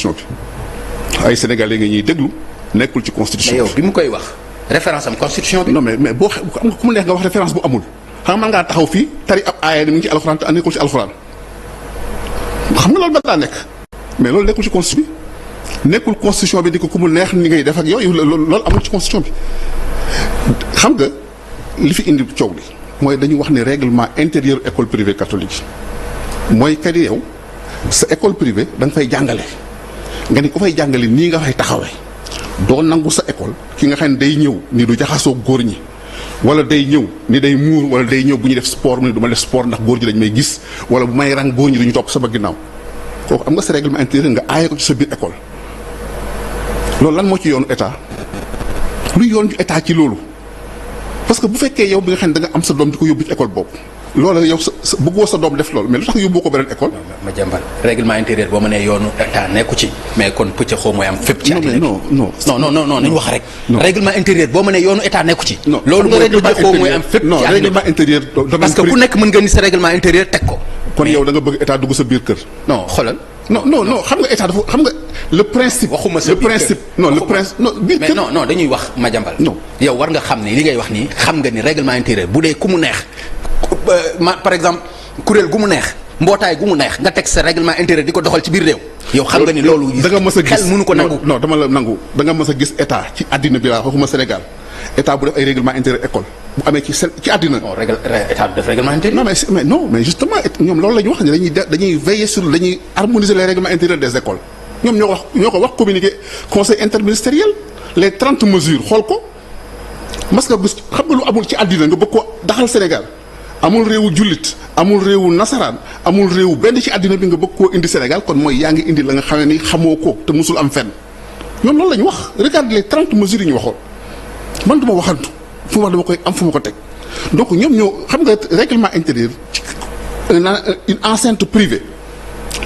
constitution bi ay sénégalais nga ñuy déglu nekkul ci constitution mais yow bi mu koy wax référence am constitution bi. non mais boo xam nga ku mu neex nga wax référence bu amul xam nga man ngaa taxaw fii tari ab aaya ni mu ngi ci alxuraan te nekkul ci alxuraan xam nga loolu ba daa nekk mais loolu nekkul ci constitution bi nekkul constitution bi di ko ku mu neex ni ngay def ak yooyu loolu amul ci constitution bi xam nga li fi indi coow li mooy dañu wax ne règlement intérieur école privée catholique mooy kat yow sa école privée da nga fay jàngale nga ni ku fay jàngale nii nga fay taxawee doo nangu sa école ki nga xam ne day ñëw ni du jaxasoo góor ñi wala day ñëw ni day muur wala day ñëw bu ñu def sport mu ne du ma def sport ndax góor ñi dañ may gis wala bu may rang góor ñi duñu topp sama ginnaaw kooku am nga sa règlement intérieur nga aaye ko ci sa biir école loolu lan moo ci yoonu état lu yoon ju état ci loolu parce que bu fekkee yow bi nga xam ne da nga am sa doom di ko yóbbu ci école boobu loolu yow sa bëggoo sa doom def loolu mais lu tax yóbboo ko beneen école. ma jàmbal règlement intérieur boo ma nee yoonu état nekku ci mais kon pëcc xaw mooy am fépp ci àddina bi non nañu wax rek. règlement intérieur boo ma nee yoonu état nekku ci. loolu mooy pëcc xaw mooy am fépp ci àddina bi règlement intérieur. parce que ku nekk mën nga ni sa règlement intérieur teg ko. kon yow da nga bëgg état dugg sa biir kër. non xoolal. non xam nga état dafa xam nga le principe. waxuma sa biir kër biir kër mais non dañuy wax ma jàmbal. non yow war nga xam ni li ngay wax nii xam nga ni règlement intérieur bu dee ku mu neex par exemple kuréel gu mu neex mbootaay gu mu neex nga teg sa règlement intérieur di ko doxal ci biir réew. yow xam nga ni loolu. da nga mës a gis xel mënu ko nangu. non dama la nangu da nga mës a gis état ci àddina bi laa waxuma Sénégal état bu def ay règlement intérieur école bu amee ci àddina. non état du def règlement intérieur. mais justement ñoom loolu la ñu wax ne dañuy veiller sur dañuy harmoniser les règlements intérieurs des écoles ñoom ñoo ko wax communiqué conseil interministériel les 30 mesures xool ko parce que xam nga lu amul ci àddina nga bëgg ko daxal Sénégal amul réewu jullit amul réewu nasaraan amul réewu benn ci àddina bi nga bëgg koo indi Sénégal kon mooy yaa ngi indi la nga xamee ni xamoo ko te musul am fenn ñoom loolu la ñu wax regarde les 30 mesures yi ñu waxoon man duma waxantu fu ma wax dama koy am fu ma ko teg donc ñoom ñoo xam nga règlement intérieur une enceinte privée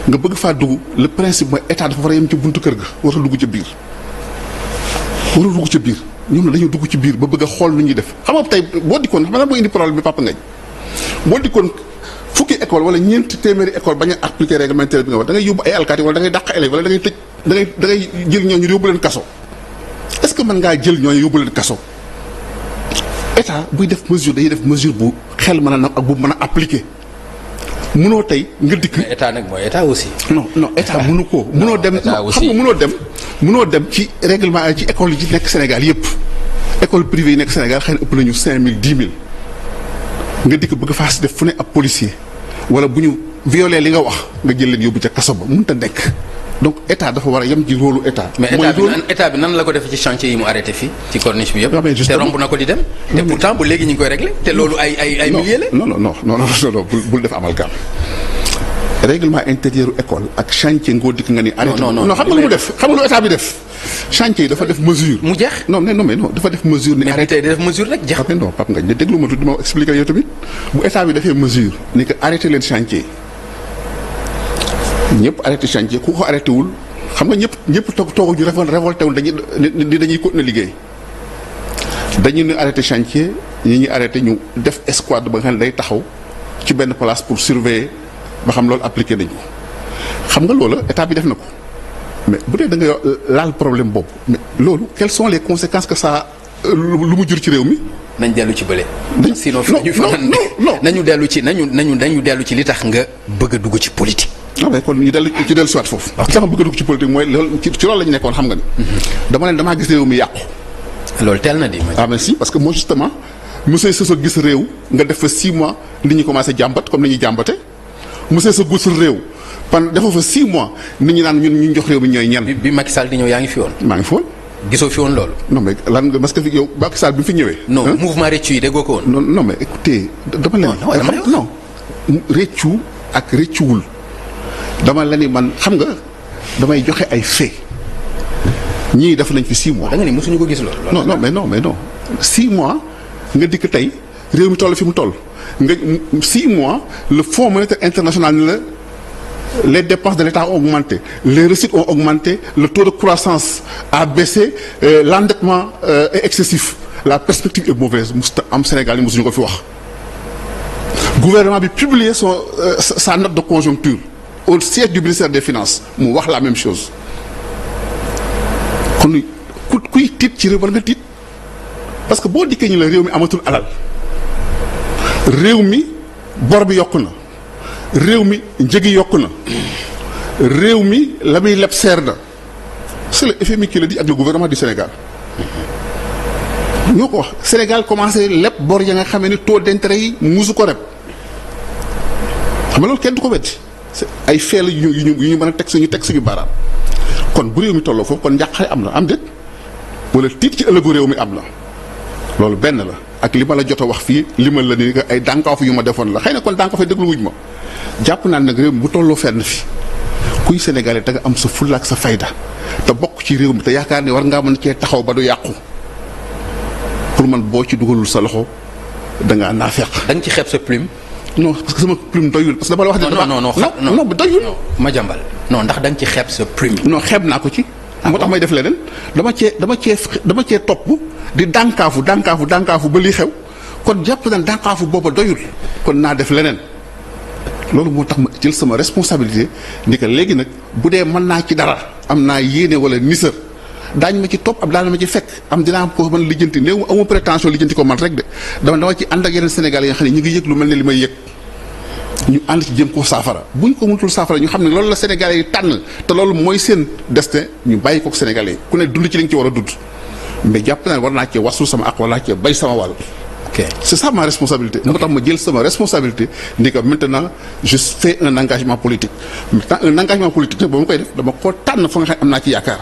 nga bëgg faa dugg le principe mooy état dafa war a yem ci buntu kër ga war a dugg ca biir ñoom dañoo dugg ci biir ba bëgg a xool nu ñuy def xam nga tey boo dikkoon xam nga moo indi problème bi Papa Ngagne boo dikkoon fukki école wala ñeenti téeméeri école bañ a appliquer règlement intérieur bi nga wax da ngay yóbbu ay alkaati wala da ngay dàq élèves wala da ngay tëj da ngay jël ñooñu yóbbu leen kaso est-ce que mën ngaa jël ñooñu yóbbu leen kaso état buy def mesure day def mesure bu xel mën a nag ak bu mën a appliquer munoo tey nga dikk. mais état nag mooy état aussi. non état mënu ko. munoo dem xam nga munoo dem ci règlement ci école yi ci nekk Sénégal yëpp école privée yi nekk Sénégal xëy na ëpp nañu 5000 10 000 nga dikk bëgg faa si def fu ne ab policier wala bu ñu violé li nga wax nga jël leen yóbbu ca kaso ba mënut a nekk donc état dafa war a yem ci rôle état. mais état bi nan la ko defee ci chantier yi mu arrêté fii ci corniche bi yëpp. te romb na ko di dem. te pourtant bu léegi ñu ngi koy réglé te loolu ay milliers la. non bul def amalgame règlement intérieur école ak chantier ngoo dikk nga ni. arrêté non xam nga lu mu def xam nga lu état bi def. chantier yi dafa def mesure. mu jeex non dafa def mesure. ni arrêté def mesure rek jeex. non Pape Ngagne déglu ma tuuti ma expliqué yow tamit bu état bi defee mesure ni que arrêté leen chantier ñëpp arrêté chantier ku ko arrêté wul xam nga ñëpp tooguñu révolté wul dañuy continuer liggéey dañu ne arrêté chantier ñi arrêté ñu def escouade ba nga xam ne day taxaw ci benn place pour surveiller ba xam loolu appliqué nañ ko xam nga loola état bi def na ko mais bu dee da nga laal problème boobu mais loolu quelles sont les conséquences que ça lu mu jur ci réew mi. nañ dellu ci bële. sinon nañu dellu ci nañu dellu ci li tax nga bëgg a dugg ci politique. mais kon ñu dellu soit foofu. li tax ma bëgg a dugg ci politique mooy loolu ci loolu la ñu nekkoon xam nga ni. damaa gis réew mi yàqu. loolu teel na di. mais si parce que moi justement monsieur Soso gis réew nga def fa 6 mois nit ñi commencé jàmbat comme ni ñuy jàmbate monsieur Soso gis réew dafa fa 6 mois nit ñi naan ñun ñu jox réew mi ñooy ñan. bi Macky Sall di ñëw yaa ngi fi woon. maa ngi fi woon. gisoo fi woon loolu. non mais lan nga parce que yow Macky Sall bi mu fi ñëwee. non mouvement réccu yi déggoo ko woon. non mais écoutez dama leen. non réccu ak réccuwul dama la ni man xam nga damay joxe ay fait ñii def nañ fi 6 mois. da nga ni mosuñu ko gis loolu. non 6 mois nga dikk tey réew mi toll fi mu toll nga 6 mois le Fonds monétaire international ni la les dépenses de l'État ont augmenté les recettes ont augmenté le taux de croissance a baissé l'endettement est excessif la perspective est mauvaise musta am Sénégal yi mosuñu ko fi wax. Gouvernement bi publier sa note de conjoncture au siège du ministère des Finances mu wax la même chose kon kuy tiit ci réew war nga tiit parce que boo dikkee ñu la réew mi amatul alal réew mi bor bi yokku na réew mi njëgi yokku na réew mi la muy leb seer na c'est le FMI qui le dit ak le gouvernement du Sénégal ñoo ko wax Sénégal commencé leb bor ya nga xamee ni taux d'intérêt yi musu ko reb xam nga loolu kenn du ko wetti ay feel yu ñu mën a teg suñu baaraam kon bu réew mi tolloo foofu kon njàqare am na am déet wala tiit ci ëllëgu réew mi am na loolu benn la ak li ma la jot a wax fii limal la ni nga ay dànkaafu yu ma defoon la xëy na kon dànkaafu yi déglu wuñ ma jàpp naa nag réew mi bu tolloo fenn fi kuy sénégalais te nga am sa fulla ak sa fayda te bokk ci réew mi te yaakaar ne war ngaa mën cee taxaw ba du yàqu pour man boo ci dugalul sa loxo da ngaa naafeq. da nga ci xeeb sa plume. non parce que sama plume doyul parce que dama la wax. non doyul. Madiambal non ndax da nga ci xeeb sa plume. non xeeb naa ko ci. moo tax may def leneen dama cee topp di dànkaafu ba lii xew kon jàpp na dànkaafu booba doyul kon naa def leneen loolu moo tax ma jël sama responsabilité ni que léegi nag bu dee mën naa ci dara am naa yéene wala nisër daañu ma ci topp ab daan ma ci fekk am dinaa ko mën lijjanti néew amu prétention lijjanti ko man rek de dama ci ànd ak yeneen Sénégalais yi nga xam ne ñu ngi yëg lu mel ne li may yëg ñu ànd ci jëm ko saafara buñ ko mënatul saafara ñu xam ne loolu la Sénégalais yi tànn te loolu mooy seen destin ñu bàyyi ko Sénégalais yi ku ne dund ci li nga ci war a dund mais jàpp naa ne war naa cee wasul sama ak war naa cee bay sama wàll. ok c'est ça ma responsabilité. moo tax ma jël sama responsabilité ni que maintenant je fais un engagement politique maintenant un engagement politique nag ba ma koy def dama koo tànn fa nga xam am naa ci yaakaar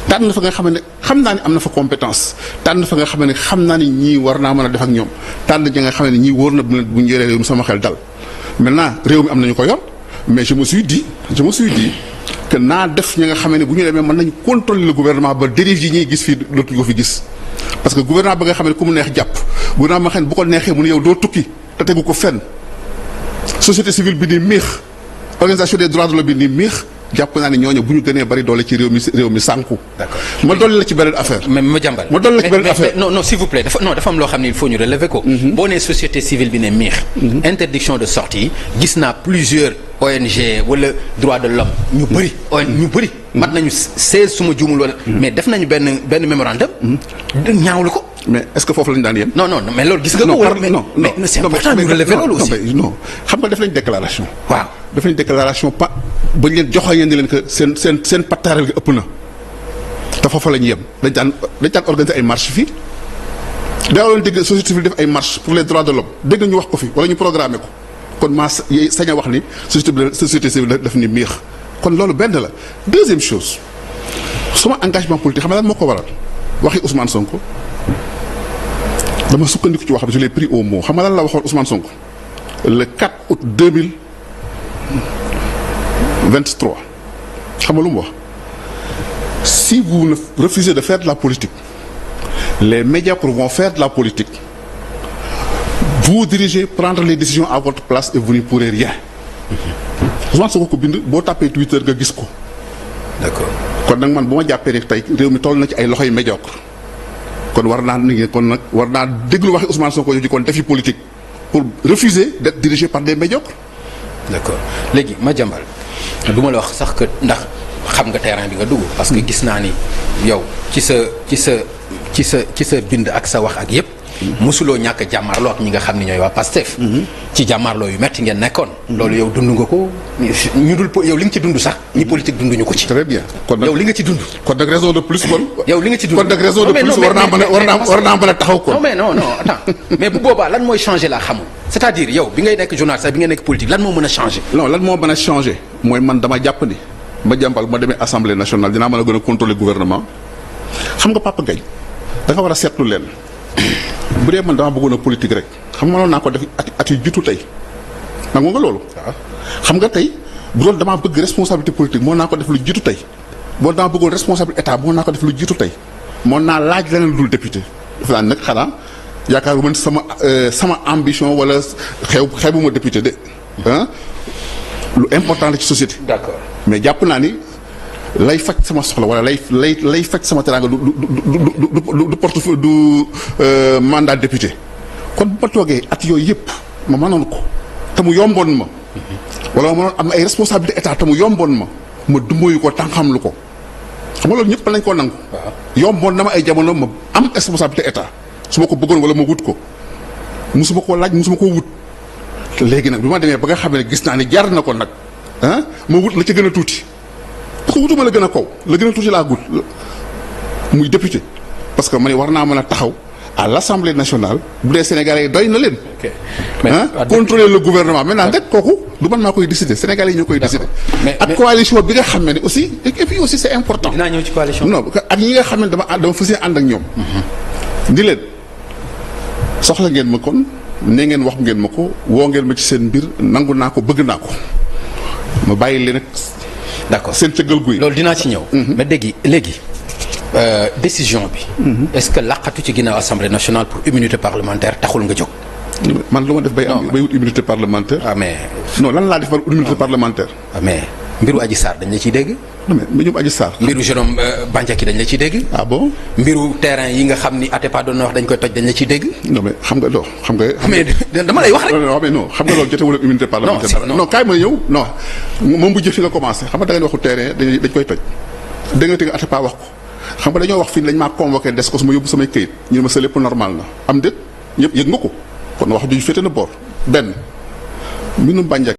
tànn fa nga xam ne xam naa ne am na fa compétence tànn fa nga xam ne xam naa ni ñii war naa mën a def ak ñoom tànn ñi nga xam ne ñii wóor na bu ñu yoree réew mi sama xel dal maintenant réew mi am nañu ko yor mais je me suis dit que naa def ñi nga xam ne bu ñu demee mën nañu contrôler le gouvernement ba dérive yi ñuy gis fii dootuñu ko fi gis parce que gouvernement ba nga xam ne ku mu neex jàpp gouvernement xam ne bu ko neexee mu ne yow doo tukki te tegu ko fenn société civile bi ni miix organisation des droits de l'homme bi ni miix jàpp naa ne ñooñu bu ñu gënee bari doole ci réew mi sànku. d'accord ma dolli la ci beneen affaire. mais Madiambal non s'il vous plaît dafa am loo xam ne il faut ñu relever ko. boo nee société civile bi ne miix. interdiction de sortie gis naa plusieurs ONG wala droit de l'homme ñu bëri. mat nañu 16 suma juumul wala. mais def nañu benn mémorandum. ñaawlu ko. mais est-ce que foofu lañu daan yem. non mais loolu gis nga ko. mais c'est important ñu relever loolu aussi. non xam nga def nañu déclaration. waaw def nañu déclaration ba ñu leen joxoon yéen di leen que seen pattaaral gi ëpp na te foofa la ñu yem dañ daan organiser ay marche fii daa doon dégg société civile def ay marche pour les droits de l'homme dégg ñu wax ko fi wala ñu programmer ko kon maa sañ a wax ni société civile daf ni miix kon loolu benn la. deuxième chose sama engagement politique xam nga lan moo ko waral waxi Ousmane Sonko dama sukkandiku ci wax bi je l'ai pris au mot xam nga lan la waxoon Ousmane Sonko le 4 août 2023 xam nga lu mu wax si vous refusez de faire de la politique les médiocres vont faire de la politique vous dirigez prendre les décisions à votre place et vous n'y pourrez rien. Ousmane Sonko ko bind boo tapé Twitter nga gis ko. d'accord kon nag man bu ma jàppee rek tey réew mi toll na ci ay loxoy médiocre kon war naa déglu waxi Ousmane Sonko yow kon defi politique pour refuser d'être dirigé par des médiocres. d'accord léegi Madiambal du ma la wax sax que ndax xam nga terrain bi nga dugg. parce que gis naa ni yow ci sa bind ak sa wax ak yépp mosuloo ñàkk a jàmmaarloo ak ñi nga xam ne ñooy waa PASTEF. ci jàmmaarloo yu metti ngeen nekkoon. loolu yow dund nga ko ñu dul yow li nga ci dund sax ñi politique dunduñu ko ci. très bien kon nag yow li nga ci dund. kon nag raison de plus kon. yow li nga ci dund kon nag raison de plus war naa mën a taxaw kon. non attends mais bu boobaa lan mooy changer laa xamul c'est-à-dire yow bi ngay nekk journaliste bi ngay nekk politique lan moo mën a changer. non lan moo mën a changer mooy man dama jàpp ni Madiambal ma demee assemblée nationale dinaa mën a gën a contrôler gouvernement xam nga Papa Gaye da nga war a seetlu leen bu dee man dama bëggoon a politique rek xam nga mënoon naa ko def at yu jiitu tey nangu nga loolu. xam nga tey bu doon damaa bëgg responsabilité politique moo naa ko def lu jiitu tey boo dama bëggoon responsabilité état moo naa ko def lu jiitu tey moo naa laaj leneen dul député dafa daan nag xanaa yaakaar man sama ambition wala xeebuma député de lu important la ci société. d'accord mais jàpp naa ni lay faj sama soxla wala lay faj sama teraanga du portefeuille du mandat député kon bu ma toogee at yooyu yëpp ma mënoon ko te mu yomboon ma wala ma mënoon am ay responsabilité état te mu yomboon ma dumóoyu ko tànqamlu ko xam nga loolu ñëpp nañ koo nangu. yomboon na ma ay jamono ma am responsabilité état su ma ko bëggoon wala ma wut ko musuma koo laaj musuma koo wut. léegi nag bi ma demee ba nga xam ne gis naa ni jar na ko nag ma wut la ca gën a tuuti parce que wutuma la gën a kaw la gën a tuuti laa gut muy député parce que ma ne war naa mën a taxaw à l'Assemblée nationale bu dee Sénégalais yi doy na leen. contrôler le gouvernement maintenant rek kooku du man maa koy décider Sénégalais yi ñoo koy décider. ak coalition bi nga xam ne aussi et puis aussi c'est important. dinaa ñëw ci coalition. non ak ñi nga xam ne dama fas yéene ànd ak ñoom. di leen soxla ngeen ma kon. ne ngeen wax ngeen ma ko woo ngeen ma ci seen mbir nangu naa ko bëgg naa ko ma bàyyi leen ak. d'accord seen cëggal guy. loolu dinaa ci ñëw. mais léegi décision bi. est-ce que laqatu ci ginnaaw assemblée nationale pour immunité parlementaire taxul nga jóg. man lu ma def bay wut immunité parlementaire. mais. non lan laa def par immunité parlementaire. mais mbiru Adji Sarr dañ la ciy dégg. non mais ñoom Adji Sarr. mbiru Jérôme Bandiaky dañ la ciy dégg. ah bon. mbiru terrain yi nga xam ni Atepa doon na wax dañ koy toj dañ la ciy dégg. non mais xam nga mais dama lay wax rek. non mais non xam nga loolu jotewul ak immunité parlementaire. non kaay ma ñëw non moom bu jëf fi la commencé xam nga da ngeen waxu terrain dañ koy toj. da nga teg Atepa wax ko xam nga dañoo wax fii lañ maa convoqué des ko su ma yóbbu samay këyit ñu ne ma sa lépp normal na am déet ñëpp yëg nga ko kon wax ju féete na boor benn mbirum Bandiaky